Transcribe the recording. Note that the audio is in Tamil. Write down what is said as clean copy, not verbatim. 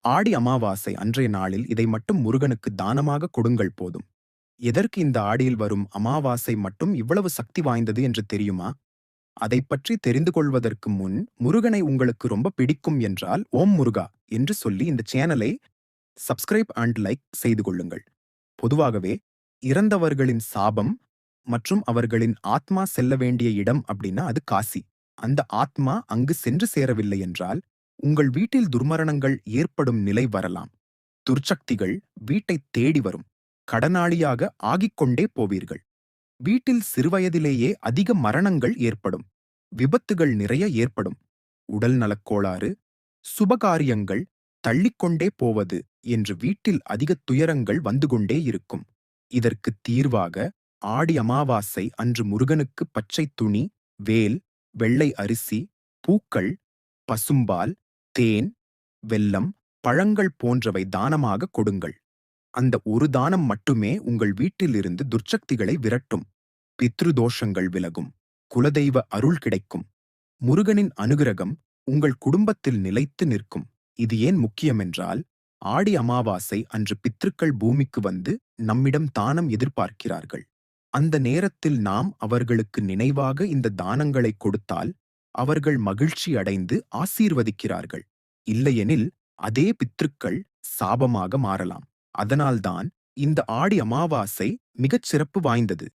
ஆடி அமாவாசை அன்றைய நாளில் இதை மட்டும் முருகனுக்கு தானமாக கொடுங்கள் போதும். எதற்கு இந்த ஆடியில் வரும் அமாவாசை மட்டும் இவ்வளவு சக்தி வாய்ந்தது என்று தெரியுமா? அதைப் பற்றி தெரிந்து கொள்வதற்கு முன், முருகனை உங்களுக்கு ரொம்ப பிடிக்கும் என்றால், ஓம் முருகா என்று சொல்லி இந்த சேனலை சப்ஸ்கிரைப் அண்ட் லைக் செய்து கொள்ளுங்கள். பொதுவாகவே இறந்தவர்களின் சாபம் மற்றும் அவர்களின் ஆத்மா செல்ல வேண்டிய இடம் அப்படின்னா அது காசி. அந்த ஆத்மா அங்கு சென்று சேரவில்லை என்றால், உங்கள் வீட்டில் துர்மரணங்கள் ஏற்படும் நிலை வரலாம். துர்ச்சக்திகள் வீட்டைத் தேடி வரும். கடனாளியாக ஆகிக்கொண்டே போவீர்கள். வீட்டில் சிறுவயதிலேயே அதிக மரணங்கள் ஏற்படும். விபத்துகள் நிறைய ஏற்படும். உடல் நலக்கோளாறு, சுபகாரியங்கள் தள்ளிக்கொண்டே போவது என்று வீட்டில் அதிக துயரங்கள் வந்து கொண்டே இருக்கும். இதற்கு தீர்வாக ஆடி அமாவாசை அன்று முருகனுக்கு பச்சை துணி, வேல், வெள்ளை அரிசி, பூக்கள், பசும்பால், தேன், வெல்லம், பழங்கள் போன்றவை தானமாக கொடுங்கள். அந்த ஒரு தானம் மட்டுமே உங்கள் வீட்டிலிருந்து துர்ச்சக்திகளை விரட்டும். பித்ரு தோஷங்கள் விலகும். குலதெய்வ அருள் கிடைக்கும். முருகனின் அனுகிரகம் உங்கள் குடும்பத்தில் நிலைத்து நிற்கும். இது ஏன் முக்கியமென்றால், ஆடி அமாவாசை அன்று பித்ருக்கள் பூமிக்கு வந்து நம்மிடம் தானம் எதிர்பார்க்கிறார்கள். அந்த நேரத்தில் நாம் அவர்களுக்கு நினைவாக இந்த தானங்களை கொடுத்தால், அவர்கள் மகிழ்ச்சி அடைந்து ஆசீர்வதிக்கிறார்கள். இல்லையெனில் அதே பித்ருக்கள் சாபமாக மாறலாம். அதனால்தான் இந்த ஆடி அமாவாசை மிகச் சிறப்பு வாய்ந்தது.